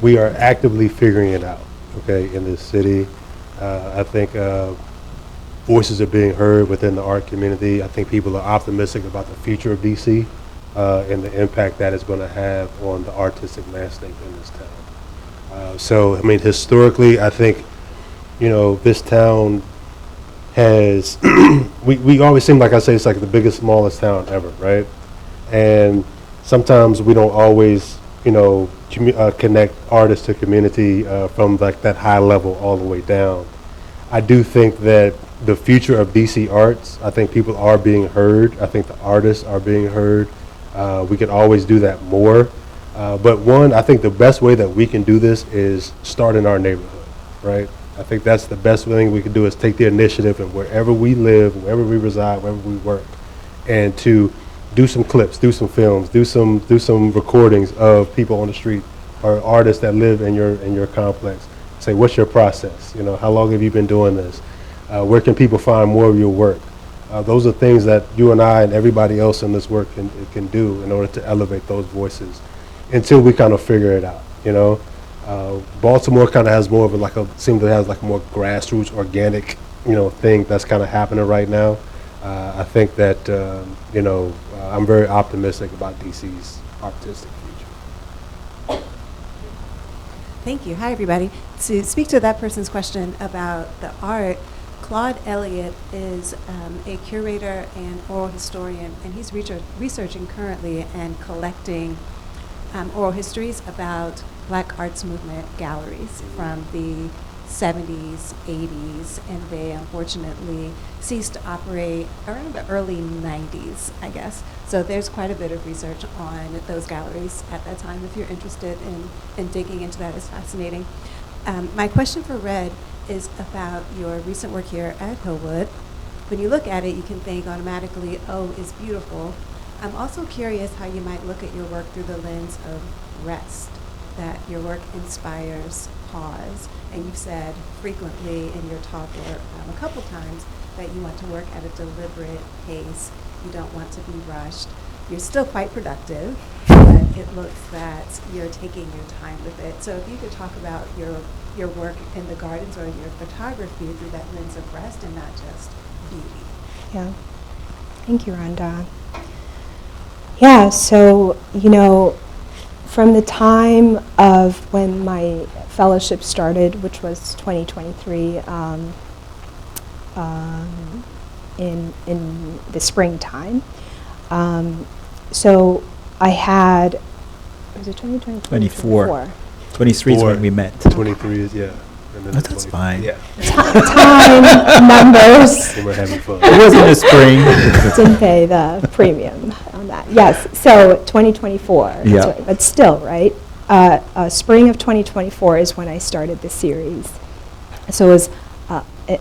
we are actively figuring it out, okay, in this city. I think voices are being heard within the art community. I think people are optimistic about the future of DC and the impact that it's going to have on the artistic landscape in this town. So, I mean, historically, I think, this town has, we always seem like I say it's like the biggest, smallest town ever, right? And sometimes we don't always, connect artists to community from like that high level all the way down. I do think that the future of DC arts, I think people are being heard. I think the artists are being heard. We can always do that more. But one, I think the best way that we can do this is start in our neighborhood, right? I think that's the best thing we can do is take the initiative and wherever we live, wherever we reside, wherever we work, and to do some clips, do some films, do some recordings of people on the street or artists that live in your complex. Say, what's your process? How long have you been doing this? Where can people find more of your work? Those are things that you and I and everybody else in this work can do in order to elevate those voices until we kind of figure it out, Baltimore kind of has more of seems to have like a more grassroots, organic, thing that's kind of happening right now. I think that, I'm very optimistic about DC's artistic future. Thank you. Hi, everybody. To speak to that person's question about the art, Claude Elliott is a curator and oral historian, and he's researching currently and collecting oral histories about Black Arts Movement galleries from the 70s, 80s, and they unfortunately ceased to operate around the early 90s, I guess. So there's quite a bit of research on those galleries at that time. If you're interested in digging into that, it's fascinating. My question for Red is about your recent work here at Hillwood. When you look at it, you can think automatically, oh, it's beautiful. I'm also curious how you might look at your work through the lens of rest, that your work inspires pause. And you've said frequently in your talk, or a couple times, that you want to work at a deliberate pace. You don't want to be rushed. You're still quite productive, but it looks that you're taking your time with it. So if you could talk about your work in the gardens or your photography through that lens of rest and not just beauty. Yeah. Thank you, Rhonda. Yeah, so, you know, from the time of when my fellowship started, which was 2023, in the springtime. So I had, was it 2020? 24. 23 is when we met. 23 is, yeah. And then That's fine. Yeah. Time, numbers. And we're having fun. It was in the spring. Didn't pay the premium on that. Yes, so 2024. That's Yeah. right, but still, right? Spring of 2024 is when I started the series. So it was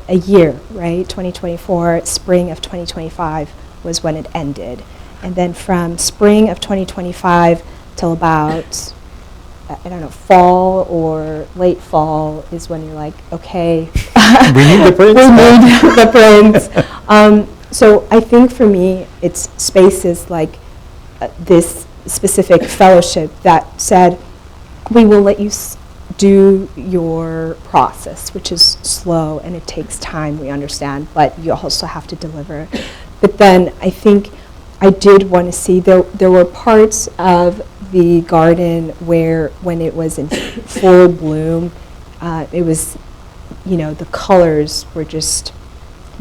a year, right? 2024, spring of 2025 was when it ended. And then from spring of 2025 till about, I don't know, fall or late fall is when you're like, okay. We need the prints. We need the prints. So I think for me, it's spaces like this specific fellowship that said, we will let you do your process, which is slow and it takes time, we understand, but you also have to deliver. But then I think I did want to see, there were parts of the garden where when it was in full bloom, it was, you know, the colors were just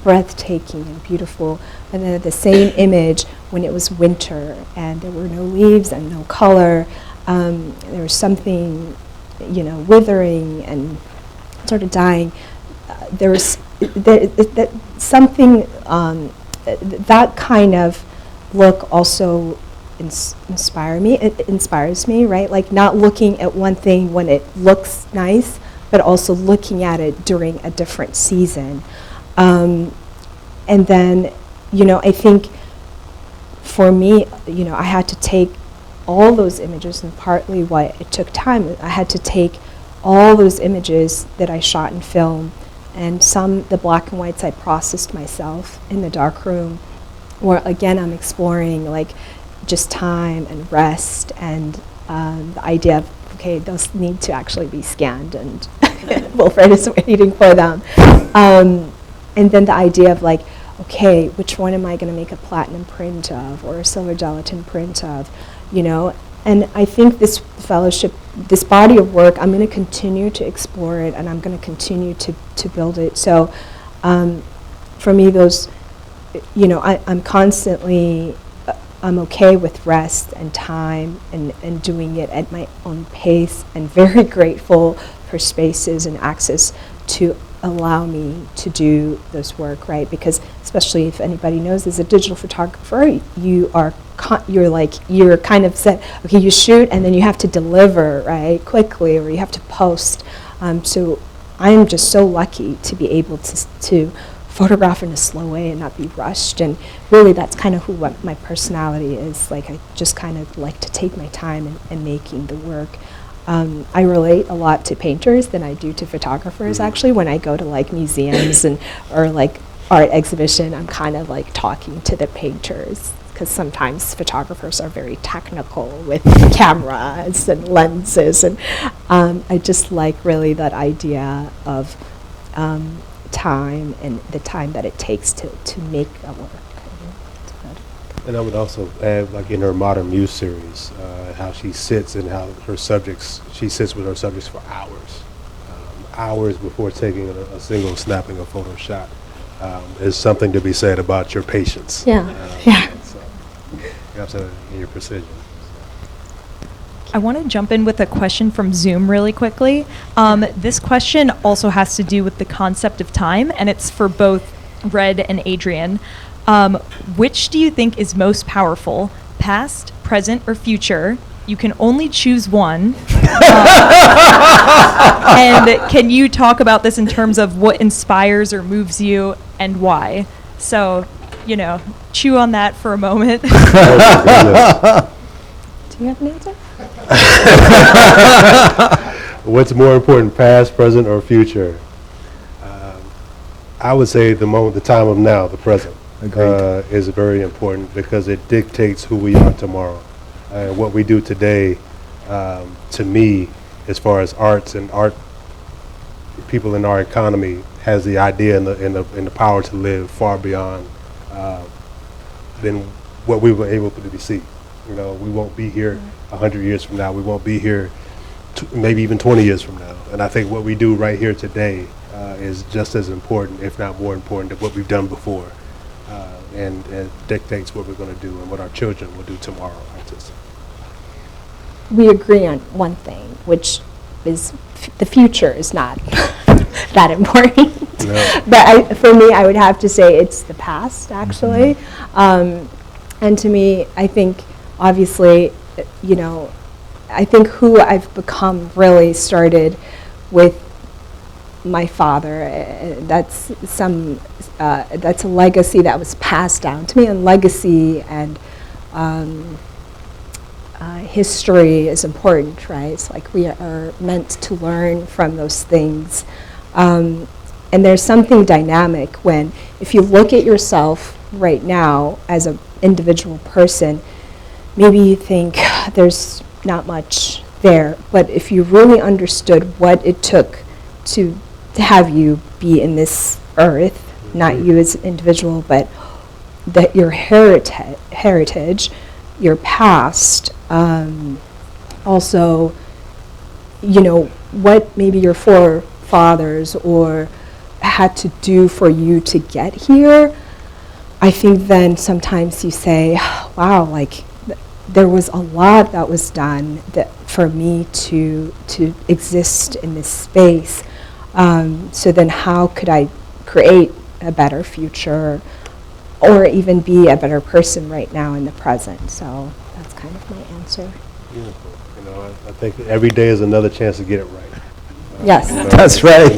breathtaking and beautiful. And then the same image when it was winter and there were no leaves and no color, there was something, you know, withering and sort of dying. There was something, that kind of look also inspires me. It inspires me, right? Like not looking at one thing when it looks nice, but also looking at it during a different season. And then, you know, I think for me, you know, I had to take all those images, and partly why it took time, I had to take all those images that I shot in film, and the black and whites I processed myself in the darkroom, where again I'm exploring like just time and rest and the idea of, okay, those need to actually be scanned, and Wilfred is waiting for them. And then the idea of like, okay, which one am I going to make a platinum print of or a silver gelatin print of, you know? And I think this fellowship, this body of work, I'm going to continue to explore it, and I'm going to continue to build it. So for me, those, you know, I'm constantly, I'm okay with rest and time and doing it at my own pace, and very grateful for spaces and access to allow me to do this work, right? Because especially if anybody knows, as a digital photographer, you're kind of set, okay, you shoot and then you have to deliver, right, quickly, or you have to post. So I'm just so lucky to be able to photograph in a slow way and not be rushed. And really that's kind of what my personality is. Like I just kind of like to take my time in making the work. I relate a lot to painters than I do to photographers, actually. When I go to like museums or like art exhibition, I'm kind of like talking to the painters, because sometimes photographers are very technical with cameras and lenses, and I just like really that idea of time and the time that it takes to make a work. And I would also add, like in her Modern Muse series, how she sits and how she sits with her subjects for hours before taking a single snapping a photo shot. Is something to be said about your patience. Yeah, yeah. So you have to, in your precision. I want to jump in with a question from Zoom really quickly. This question also has to do with the concept of time, and it's for both Red and Adrian. Which do you think is most powerful, past, present, or future? You can only choose one. And can you talk about this in terms of what inspires or moves you and why? So, chew on that for a moment. Do you have an answer? What's more important, past, present, or future? I would say the time of now, the present, is very important because it dictates who we are tomorrow. What we do today, to me, as far as arts and art, people in our economy has the idea and the power to live far beyond than what we were able to see. We won't be here 100 years from now. We won't be here maybe even 20 years from now. And I think what we do right here today is just as important, if not more important, than what we've done before. And it dictates what we're going to do and what our children will do tomorrow. We agree on one thing, which is the future is not that important. No. But for me, I would have to say it's the past, actually. And to me, I think, obviously, I think who I've become really started with my father. That's a legacy that was passed down to me, and legacy and history is important, right? It's like we are meant to learn from those things. And there's something dynamic when, if you look at yourself right now as an individual person, maybe you think there's not much there. But if you really understood what it took to have you be in this earth, not you as an individual, but that your heritage, your past, also, what maybe your forefathers or had to do for you to get here, I think then sometimes you say, wow, there was a lot that was done that for me to exist in this space. So then how could I create a better future or even be a better person right now in the present? So that's kind of my answer. Beautiful. I think every day is another chance to get it right. Yes. That's right.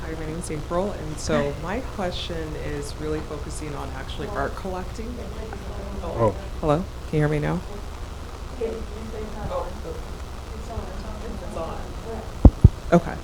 Hi, my name is April, and so my question is really focusing on actually art collecting. Oh. Hello? Can you hear me now? Okay.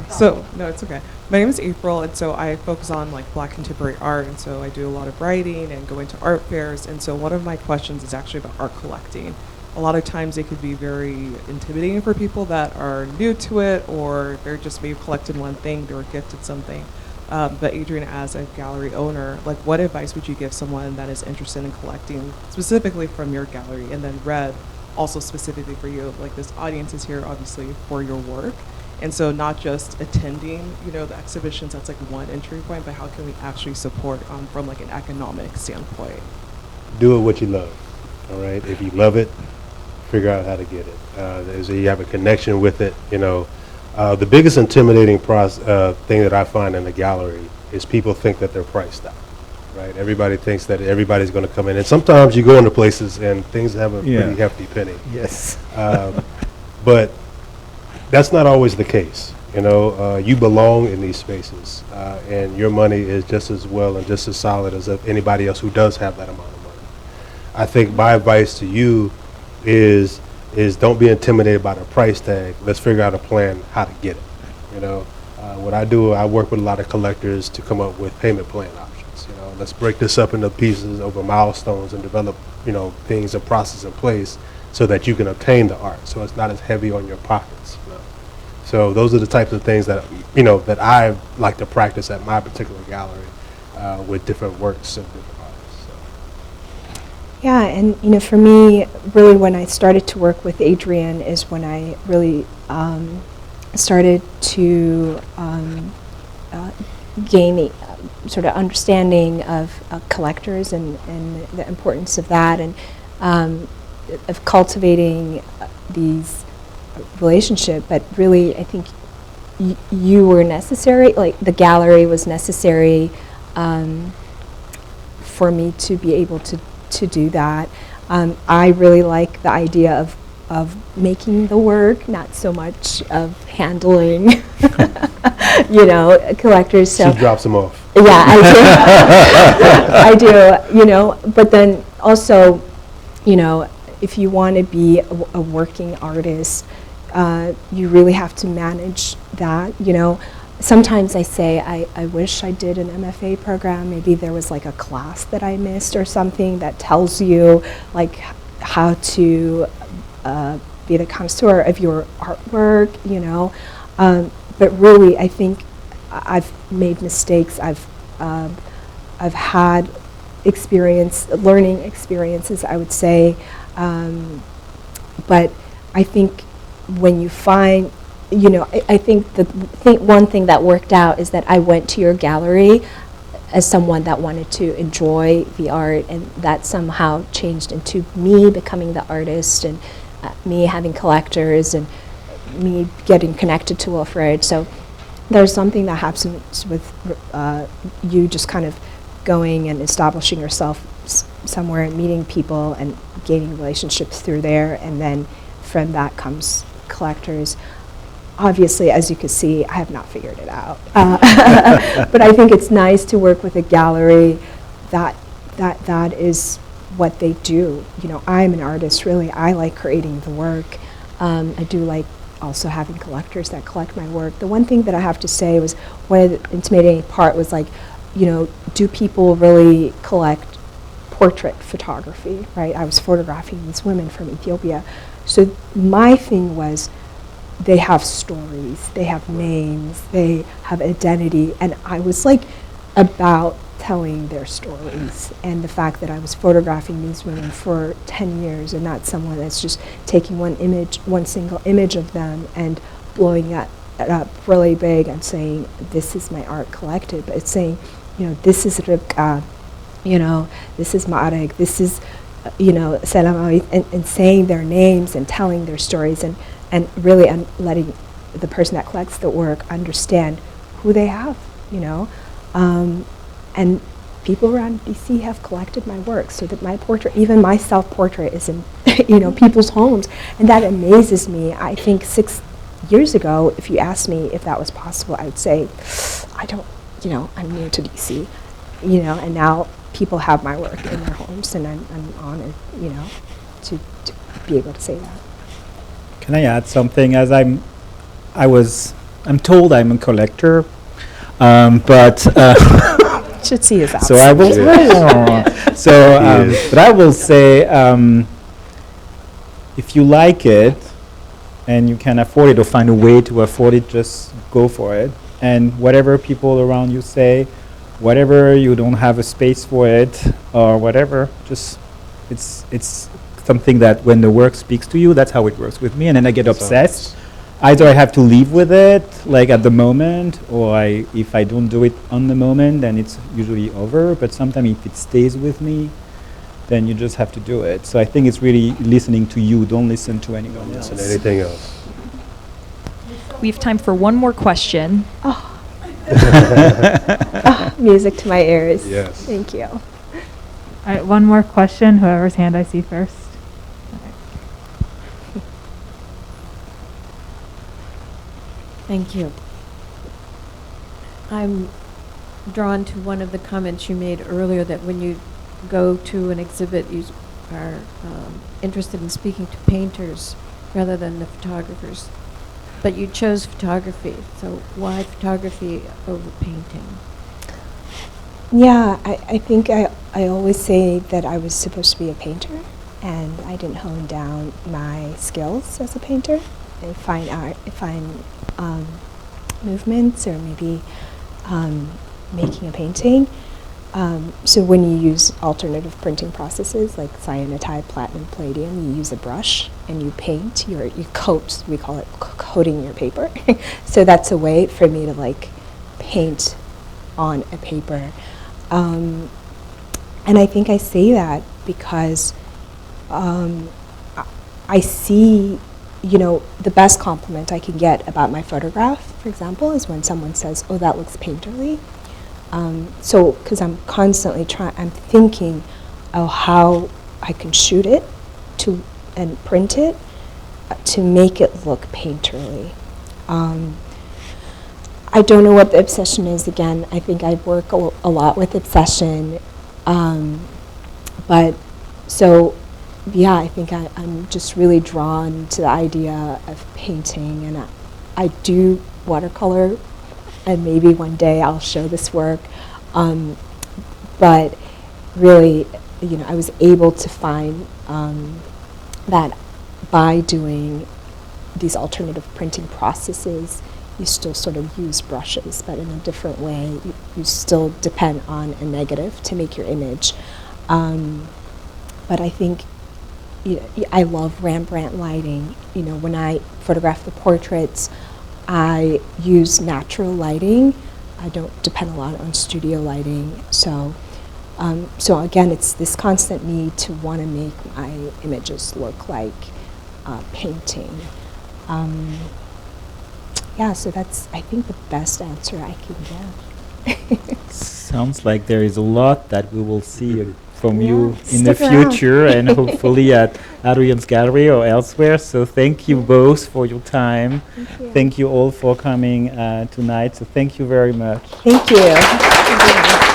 So, no, it's okay. My name is April, and so I focus on Black contemporary art, and so I do a lot of writing and go into art fairs, and so one of my questions is actually about art collecting. A lot of times it could be very intimidating for people that are new to it, or they're just maybe collecting one thing, they were gifted something. But Adrian, as a gallery owner, what advice would you give someone that is interested in collecting specifically from your gallery? And then Red, also specifically for you, this audience is here obviously for your work. And so not just attending, the exhibitions, that's one entry point, but how can we actually support from an economic standpoint? Do it what you love, all right? If you love it, figure out how to get it. So you have a connection with it, The biggest intimidating thing that I find in the gallery is people think that they're priced out, right? Everybody thinks that everybody's going to come in. And sometimes you go into places and things have a pretty hefty penny. Yes. But that's not always the case. You belong in these spaces, and your money is just as well and just as solid as anybody else who does have that amount of money. I think my advice to you is don't be intimidated by the price tag. Let's figure out a plan how to get it. What I do, I work with a lot of collectors to come up with payment plan options. Let's break this up into pieces over milestones and develop, things and process in place so that you can obtain the art. So it's not as heavy on your pockets. So those are the types of things that, that I like to practice at my particular gallery with different works of different artists. So. Yeah, and for me, really when I started to work with Adrian is when I really started to gaining sort of understanding of collectors and the importance of that, and of cultivating these relationship. But really, I think you were necessary, like the gallery was necessary for me to be able to do that. I really like the idea of making the work, not so much of handling, collectors. So She drops them off. yeah, I do. I do, but then also, if you want to be a working artist, you really have to manage that, Sometimes I say, I wish I did an MFA program. Maybe there was like a class that I missed or something that tells you like how to be the connoisseur of your artwork, But really, I think I've made mistakes. I've had learning experiences, I would say. But I think when you find, I think one thing that worked out is that I went to your gallery as someone that wanted to enjoy the art, and that somehow changed into me becoming the artist, and me having collectors, and me getting connected to Wilfred. So there's something that happens with you just kind of going and establishing yourself somewhere and meeting people and gaining relationships through there, and then from that comes collectors. Obviously, as you can see, I have not figured it out. But I think it's nice to work with a gallery that is what they do. I'm an artist, really. I like creating the work. I do like also having collectors that collect my work. The one thing that I have to say was, one of the intimidating part was like, do people really collect portrait photography, right? I was photographing these women from Ethiopia. So my thing was, they have stories, they have names, they have identity, and I was like about telling their stories, and the fact that I was photographing these women for 10 years and not someone that's just taking one single image of them and blowing it up really big and saying, this is my art collected, but it's saying, this is Ribka, this is Ma'arek, this is, Salamawi, and saying their names and telling their stories, and really letting the person that collects the work understand who they have, and people around DC have collected my work, so that my portrait, even my self-portrait, is in people's homes, and that amazes me. I think 6 years ago, if you asked me if that was possible, I would say, I don't, I'm new to DC, and now people have my work in their homes, and I'm honored, to be able to say that. Can I add something? As I'm told I'm a collector, but should see his so I will. But I will say, if you like it and you can afford it or find a way to afford it, just go for it. And whatever people around you say, whatever you don't have a space for it or whatever, just it's something that when the work speaks to you, that's how it works with me, and then I get obsessed. Either I have to leave with it, like at the moment, or if I don't do it on the moment, then it's usually over. But sometimes if it stays with me, then you just have to do it. So I think it's really listening to you. Don't listen to anyone else. Listen to anything else. We have time for one more question. Music to my ears. Yes. Thank you. All right, one more question, whoever's hand I see first. Thank you. I'm drawn to one of the comments you made earlier, that when you go to an exhibit, you are interested in speaking to painters rather than the photographers. But you chose photography, so why photography over painting? Yeah, I think I always say that I was supposed to be a painter, and I didn't hone down my skills as a painter and find movements, or maybe making a painting. So when you use alternative printing processes like cyanotype, platinum, palladium, you use a brush and you paint, you coat, we call it coating your paper. So that's a way for me to like paint on a paper. And I think I say that because I see, the best compliment I can get about my photograph, for example, is when someone says, "Oh, that looks painterly." So, because I'm constantly I'm thinking, oh, how I can shoot it and print it to make it look painterly. I don't know what the obsession is. Again, I think I work a lot with obsession. But so, yeah, I think I'm just really drawn to the idea of painting, and I do watercolor, and maybe one day I'll show this work. But really, I was able to find that by doing these alternative printing processes, you still sort of use brushes, but in a different way. You still depend on a negative to make your image. But I think I love Rembrandt lighting. When I photograph the portraits, I use natural lighting. I don't depend a lot on studio lighting. So again, it's this constant need to want to make my images look like painting. Yeah, so that's, I think, the best answer I can give. Sounds like there is a lot that we will see from you in the stick around. future, and hopefully at Adrian's gallery or elsewhere. So thank you both for your time. Thank you all for coming tonight. So thank you very much. Thank you.